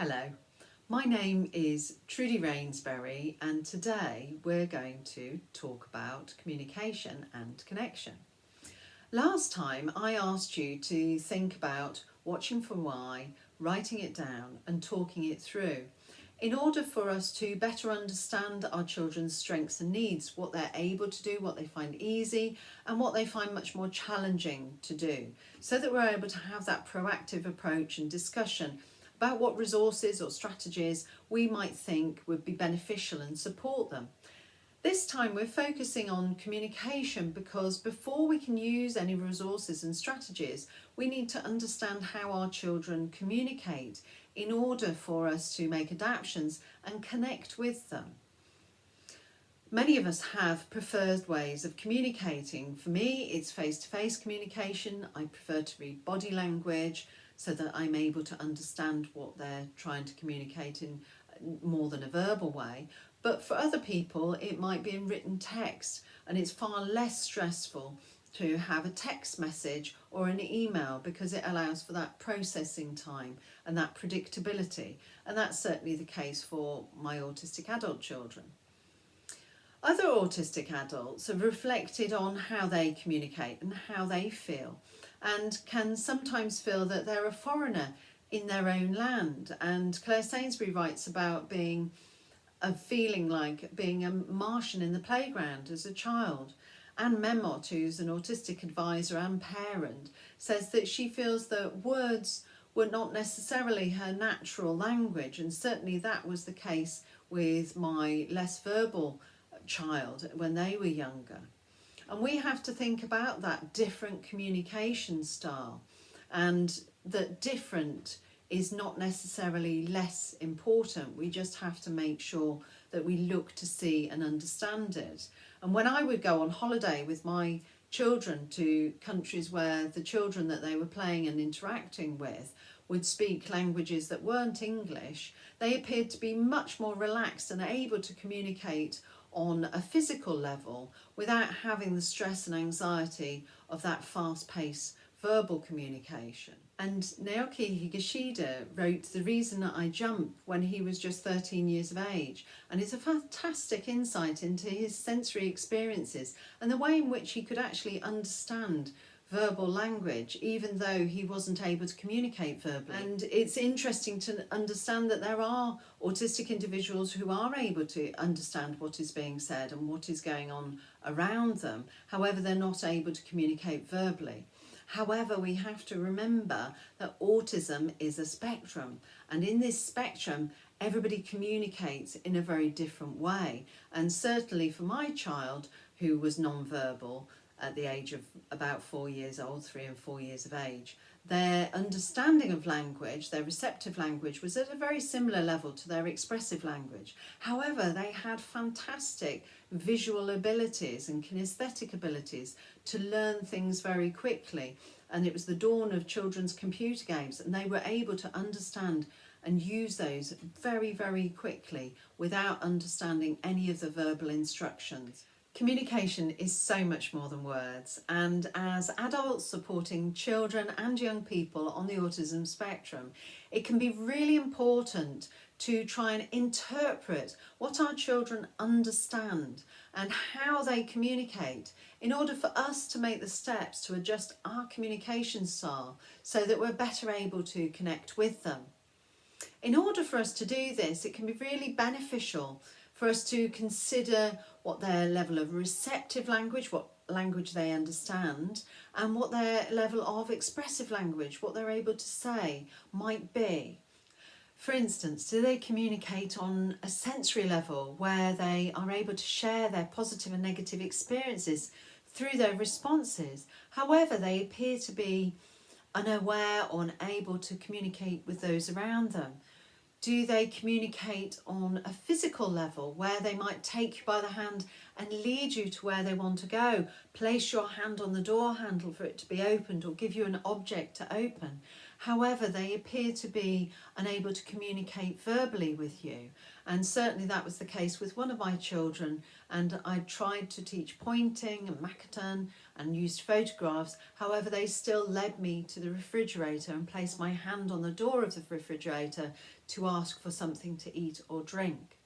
Hello, my name is Trudi Rainsberry and today we're going to talk about communication and connection. Last time I asked you to think about watching for why, writing it down and talking it through in order for us to better understand our children's strengths and needs, what they're able to do, what they find easy and what they find much more challenging to do, so that we're able to have that proactive approach and discussion about what resources or strategies we might think would be beneficial and support them. This time we're focusing on communication because before we can use any resources and strategies, we need to understand how our children communicate in order for us to make adaptations and connect with them. Many of us have preferred ways of communicating. For me, it's face-to-face communication. I prefer to read body language so that I'm able to understand what they're trying to communicate in more than a verbal way. But for other people, it might be in written text, and it's far less stressful to have a text message or an email because it allows for that processing time and that predictability. And that's certainly the case for my autistic adult children. Other autistic adults have reflected on how they communicate and how they feel, and can sometimes feel that they're a foreigner in their own land. And Claire Sainsbury writes about feeling like being a Martian in the playground as a child. Anne Memott, who's an autistic advisor and parent, says that she feels that words were not necessarily her natural language, and certainly that was the case with my less verbal child when they were younger. And we have to think about that different communication style, and that different is not necessarily less important. We just have to make sure that we look to see and understand it. And when I would go on holiday with my children to countries where the children that they were playing and interacting with would speak languages that weren't English, they appeared to be much more relaxed and able to communicate on a physical level without having the stress and anxiety of that fast-paced verbal communication. And Naoki Higashida wrote The Reason That I Jump when he was just 13 years of age, and it's a fantastic insight into his sensory experiences and the way in which he could actually understand verbal language even though he wasn't able to communicate verbally. And it's interesting to understand that there are autistic individuals who are able to understand what is being said and what is going on around them, however they're not able to communicate verbally. However, we have to remember that autism is a spectrum, and in this spectrum everybody communicates in a very different way. And certainly for my child, who was non-verbal at the age of about 4 years old, 3 and 4 years of age, their understanding of language, their receptive language, was at a very similar level to their expressive language. However, they had fantastic visual abilities and kinesthetic abilities to learn things very quickly. And it was the dawn of children's computer games, and they were able to understand and use those very, very quickly without understanding any of the verbal instructions. Communication is so much more than words, and as adults supporting children and young people on the autism spectrum, it can be really important to try and interpret what our children understand and how they communicate in order for us to make the steps to adjust our communication style so that we're better able to connect with them. In order for us to do this, it can be really beneficial for us to consider what their level of receptive language, what language they understand, and what their level of expressive language, what they're able to say, might be. For instance, do they communicate on a sensory level where they are able to share their positive and negative experiences through their responses? However, they appear to be unaware or unable to communicate with those around them. Do they communicate on a physical level where they might take you by the hand and lead you to where they want to go, place your hand on the door handle for it to be opened, or give you an object to open? However, they appear to be unable to communicate verbally with you. And certainly that was the case with one of my children. And I tried to teach pointing and Makaton and used photographs. However, they still led me to the refrigerator and placed my hand on the door of the refrigerator to ask for something to eat or drink.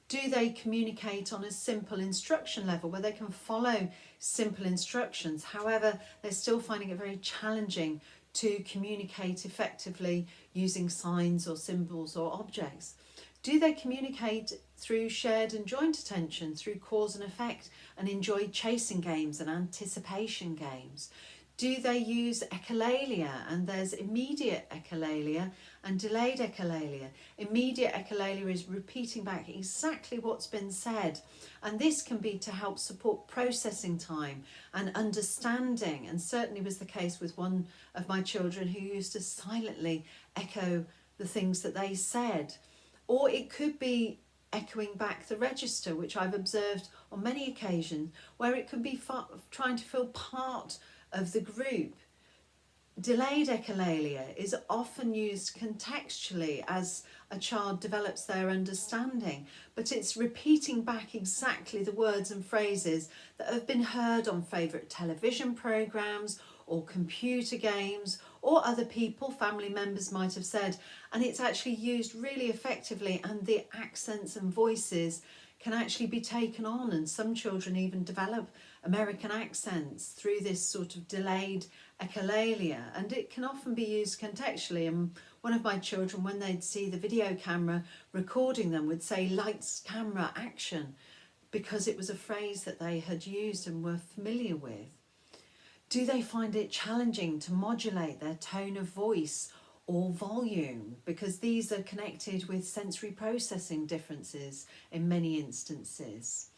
Do they communicate on a simple instruction level where they can follow simple instructions? However, they're still finding it very challenging to communicate effectively using signs or symbols or objects. Do they communicate through shared and joint attention, through cause and effect, and enjoy chasing games and anticipation games? Do they use echolalia? And there's immediate echolalia and delayed echolalia. Immediate echolalia is repeating back exactly what's been said, and this can be to help support processing time and understanding, and certainly was the case with one of my children who used to silently echo the things that they said. Or it could be echoing back the register, which I've observed on many occasions, where it could be trying to feel part of the group. Delayed echolalia is often used contextually as a child develops their understanding, but it's repeating back exactly the words and phrases that have been heard on favourite television programmes or computer games, or other people, family members might have said, and it's actually used really effectively, and the accents and voices can actually be taken on, and some children even develop American accents through this sort of delayed echolalia, and it can often be used contextually. And one of my children, when they'd see the video camera recording them, would say lights, camera, action, because it was a phrase that they had used and were familiar with. Do they find it challenging to modulate their tone of voice or volume? Because these are connected with sensory processing differences in many instances.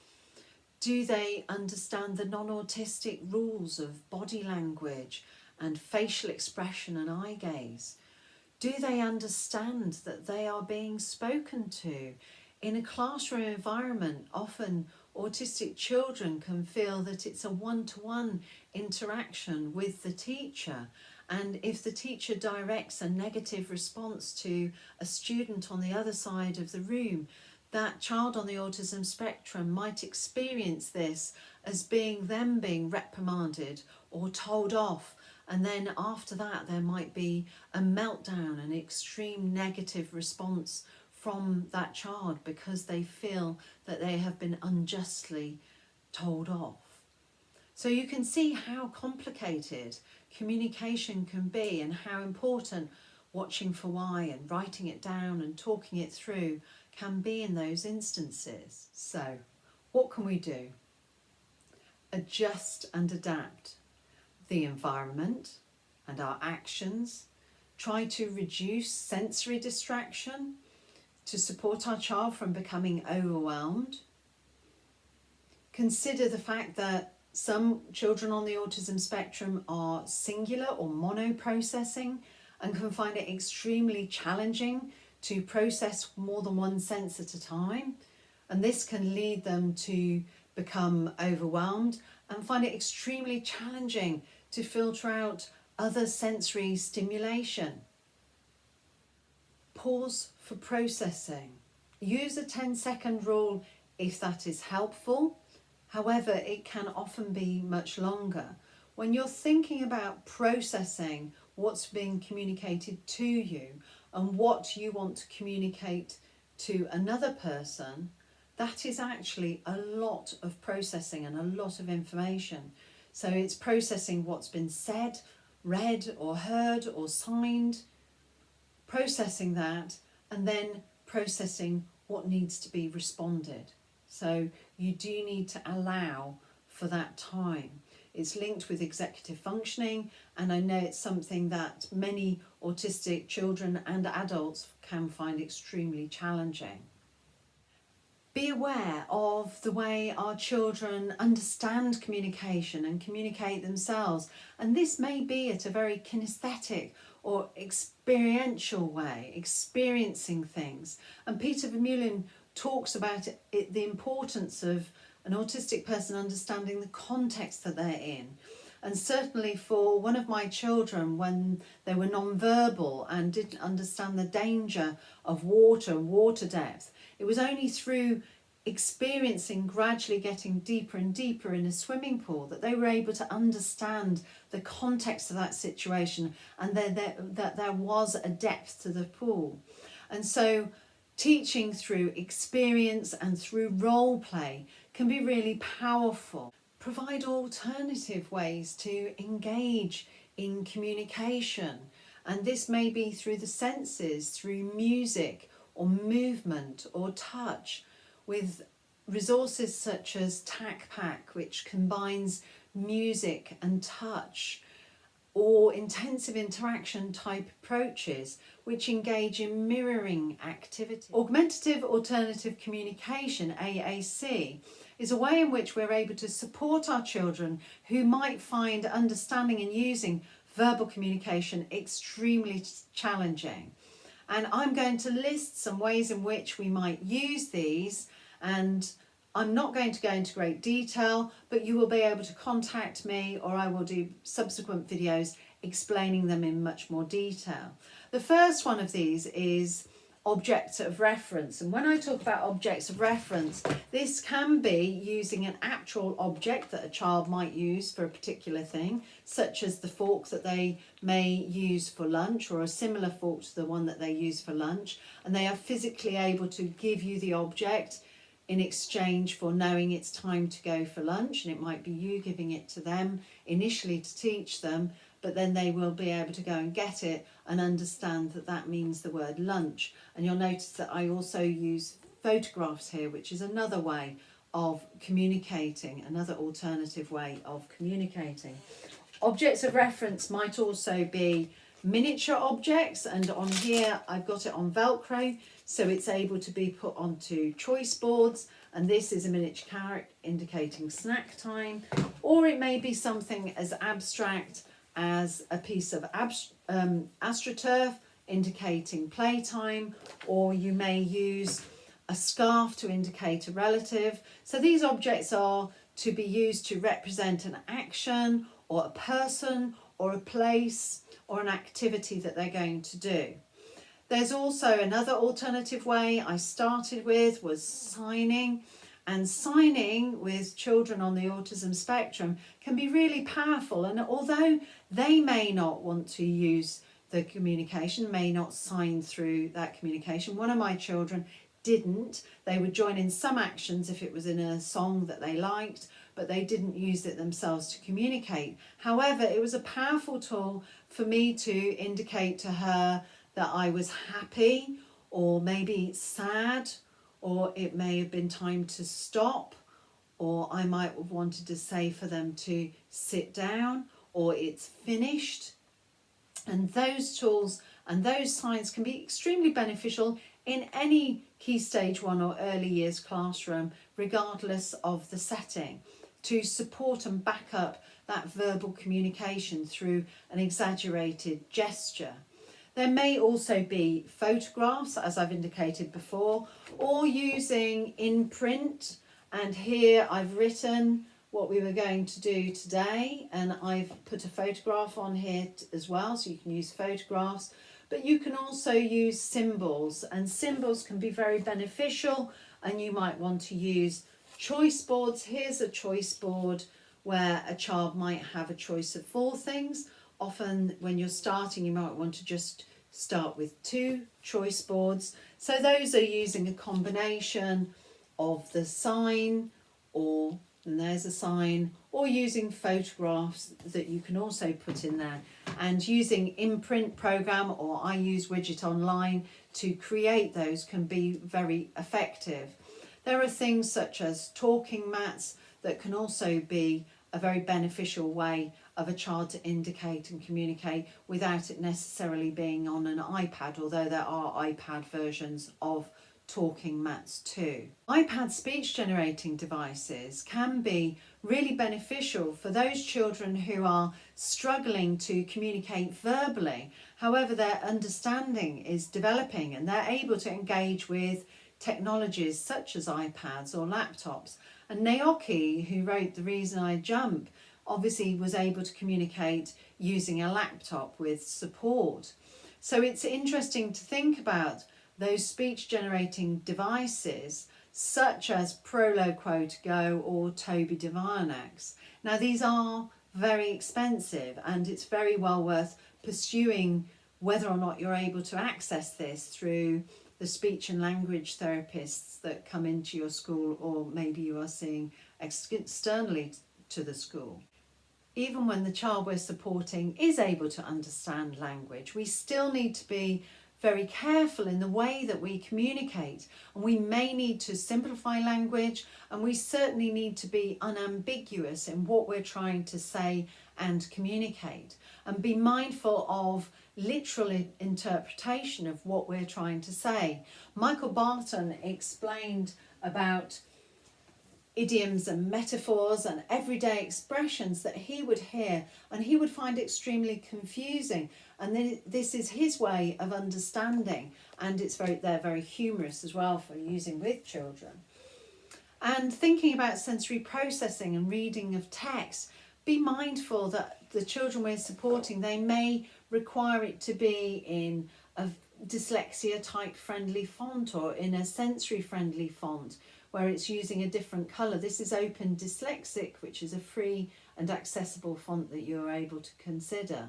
Do they understand the non-autistic rules of body language and facial expression and eye gaze? Do they understand that they are being spoken to? In a classroom environment, often autistic children can feel that it's a one-to-one interaction with the teacher, and if the teacher directs a negative response to a student on the other side of the room, that child on the autism spectrum might experience this as being them being reprimanded or told off, and then after that there might be a meltdown, an extreme negative response from that child because they feel that they have been unjustly told off. So you can see how complicated communication can be, and how important watching for why and writing it down and talking it through can be in those instances. So what can we do? Adjust and adapt the environment and our actions. Try to reduce sensory distraction to support our child from becoming overwhelmed. Consider the fact that some children on the autism spectrum are singular or mono-processing and can find it extremely challenging to process more than one sense at a time. And this can lead them to become overwhelmed and find it extremely challenging to filter out other sensory stimulation. Pause for processing. Use a 10-second rule if that is helpful. However, it can often be much longer. When you're thinking about processing what's being communicated to you and what you want to communicate to another person, that is actually a lot of processing and a lot of information. So it's processing what's been said, read or heard or signed, processing that, and then processing what needs to be responded. So you do need to allow for that time. It's linked with executive functioning, and I know it's something that many autistic children and adults can find extremely challenging. Be aware of the way our children understand communication and communicate themselves, and this may be at a very kinesthetic or experiential way, experiencing things. And Peter Vermeulen talks about the importance of an autistic person understanding the context that they're in. And certainly for one of my children, when they were non-verbal and didn't understand the danger of water depth, it was only through experiencing gradually getting deeper and deeper in a swimming pool that they were able to understand the context of that situation, and that there was a depth to the pool. And so teaching through experience and through role play can be really powerful. Provide alternative ways to engage in communication, and this may be through the senses, through music or movement or touch, with resources such as TAC-PAC, which combines music and touch, or intensive interaction type approaches which engage in mirroring activity. Augmentative alternative communication, AAC, is a way in which we're able to support our children who might find understanding and using verbal communication extremely challenging. And I'm going to list some ways in which we might use these, and I'm not going to go into great detail, but you will be able to contact me, or I will do subsequent videos explaining them in much more detail. The first one of these is objects of reference. And when I talk about objects of reference, this can be using an actual object that a child might use for a particular thing, such as the fork that they may use for lunch, or a similar fork to the one that they use for lunch, and they are physically able to give you the object in exchange for knowing it's time to go for lunch. And it might be you giving it to them initially to teach them, but then they will be able to go and get it and understand that that means the word lunch. And you'll notice that I also use photographs here, which is another way of communicating, another alternative way of communicating. Objects of reference might also be miniature objects, and on here I've got it on Velcro, so it's able to be put onto choice boards, and this is a miniature carrot indicating snack time, or it may be something as abstract as a piece of astroturf indicating playtime, or you may use a scarf to indicate a relative. So these objects are to be used to represent an action or a person or a place or an activity that they're going to do. There's also another alternative way I started with was signing. And signing with children on the autism spectrum can be really powerful. And although they may not want to use the communication, may not sign through that communication, one of my children didn't. They would join in some actions if it was in a song that they liked, but they didn't use it themselves to communicate. However, it was a powerful tool for me to indicate to her that I was happy, or maybe sad, or it may have been time to stop, or I might have wanted to say for them to sit down, or it's finished. And those tools and those signs can be extremely beneficial in any Key Stage 1 or early years classroom, regardless of the setting, to support and back up that verbal communication through an exaggerated gesture. There may also be photographs, as I've indicated before, or using in print. And here I've written what we were going to do today, and I've put a photograph on here as well, so you can use photographs. But you can also use symbols, and symbols can be very beneficial, and you might want to use choice boards. Here's a choice board where a child might have a choice of 4 things. Often when you're starting, you might want to just start with 2 choice boards. So those are using a combination of the sign, or and there's a sign, or using photographs that you can also put in there, and using imprint program, or I use Widget Online to create those, can be very effective. There are things such as talking mats that can also be a very beneficial way of a child to indicate and communicate without it necessarily being on an iPad, although there are iPad versions of talking mats too. iPad speech generating devices can be really beneficial for those children who are struggling to communicate verbally. However, their understanding is developing and they're able to engage with technologies such as iPads or laptops. And Naoki, who wrote The Reason I Jump, obviously was able to communicate using a laptop with support. So it's interesting to think about those speech generating devices such as Prolo-Quote-Go or Toby Divanax. Now these are very expensive, and it's very well worth pursuing whether or not you're able to access this through the speech and language therapists that come into your school, or maybe you are seeing externally to the school. Even when the child we're supporting is able to understand language, we still need to be very careful in the way that we communicate, and we may need to simplify language, and we certainly need to be unambiguous in what we're trying to say and communicate, and be mindful of literal interpretation of what we're trying to say. Michael Barton explained about idioms and metaphors and everyday expressions that he would hear and he would find extremely confusing, and this is his way of understanding, and they're very humorous as well for using with children. And thinking about sensory processing and reading of text, be mindful that the children we're supporting, they may require it to be in a dyslexia type friendly font or in a sensory friendly font where it's using a different colour. This is Open Dyslexic, which is a free and accessible font that you're able to consider.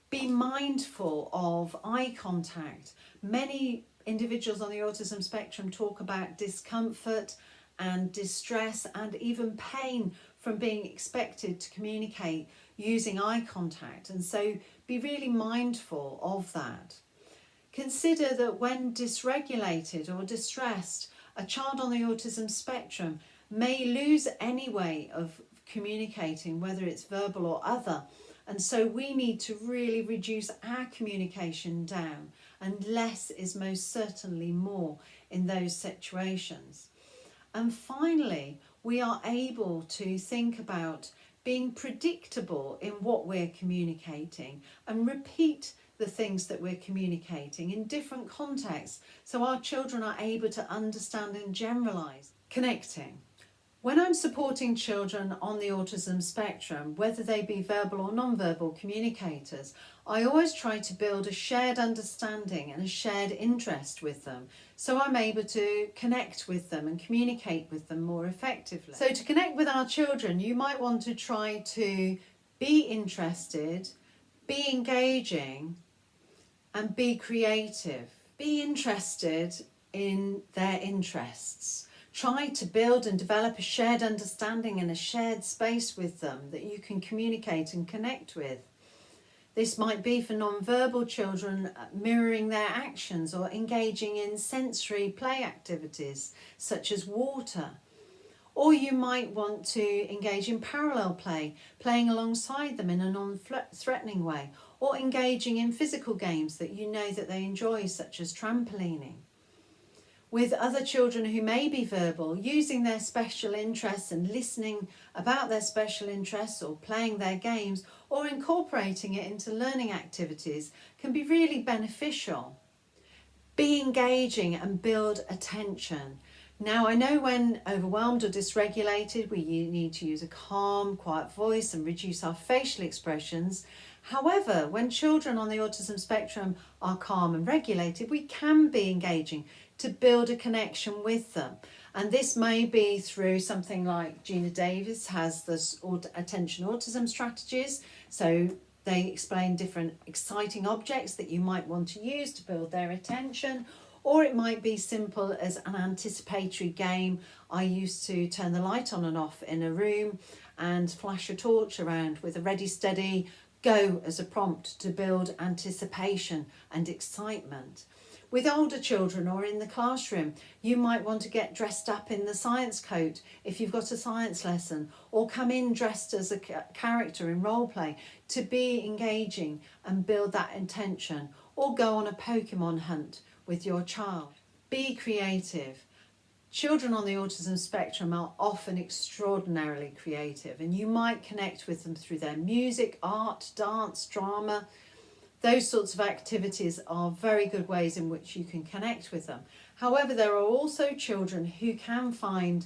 Be mindful of eye contact. Many individuals on the autism spectrum talk about discomfort and distress and even pain from being expected to communicate using eye contact, and so be really mindful of that. Consider that when dysregulated or distressed, a child on the autism spectrum may lose any way of communicating, whether it's verbal or other, and so we need to really reduce our communication down, and less is most certainly more in those situations. And finally, we are able to think about being predictable in what we're communicating and repeat the things that we're communicating in different contexts so our children are able to understand and generalise. Connecting. When I'm supporting children on the autism spectrum, whether they be verbal or non-verbal communicators, I always try to build a shared understanding and a shared interest with them, so I'm able to connect with them and communicate with them more effectively. So to connect with our children, you might want to try to be interested, be engaging, and be creative. Be interested in their interests. Try to build and develop a shared understanding and a shared space with them that you can communicate and connect with. This might be for non-verbal children, mirroring their actions or engaging in sensory play activities such as water. Or you might want to engage in parallel play, playing alongside them in a non-threatening way, or engaging in physical games that you know that they enjoy, such as trampolining. With other children who may be verbal, using their special interests and listening about their special interests or playing their games or incorporating it into learning activities can be really beneficial. Be engaging and build attention. Now, I know when overwhelmed or dysregulated, we need to use a calm, quiet voice and reduce our facial expressions. However, when children on the autism spectrum are calm and regulated, we can be engaging to build a connection with them. And this may be through something like Gina Davis has this attention autism strategies. So they explain different exciting objects that you might want to use to build their attention. Or it might be simple as an anticipatory game. I used to turn the light on and off in a room and flash a torch around with a ready, steady, go as a prompt to build anticipation and excitement. With older children or in the classroom, you might want to get dressed up in the science coat if you've got a science lesson, or come in dressed as a character in role play to be engaging and build that intention, or go on a Pokemon hunt with your child. Be creative. Children on the autism spectrum are often extraordinarily creative, and you might connect with them through their music, art, dance, drama. Those sorts of activities are very good ways in which you can connect with them. However, there are also children who can find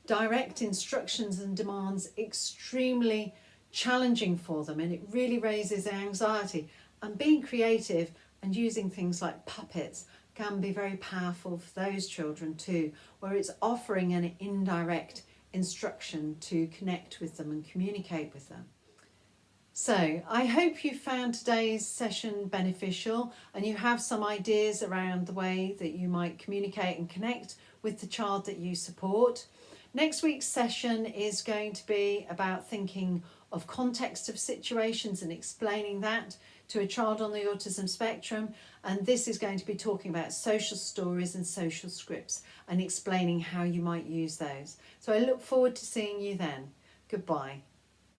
direct instructions and demands extremely challenging for them, and it really raises their anxiety. And being creative and using things like puppets can be very powerful for those children too, where it's offering an indirect instruction to connect with them and communicate with them. So I hope you found today's session beneficial and you have some ideas around the way that you might communicate and connect with the child that you support. Next week's session is going to be about thinking of context of situations and explaining that to a child on the autism spectrum, and this is going to be talking about social stories and social scripts and explaining how you might use those. So I look forward to seeing you then. Goodbye.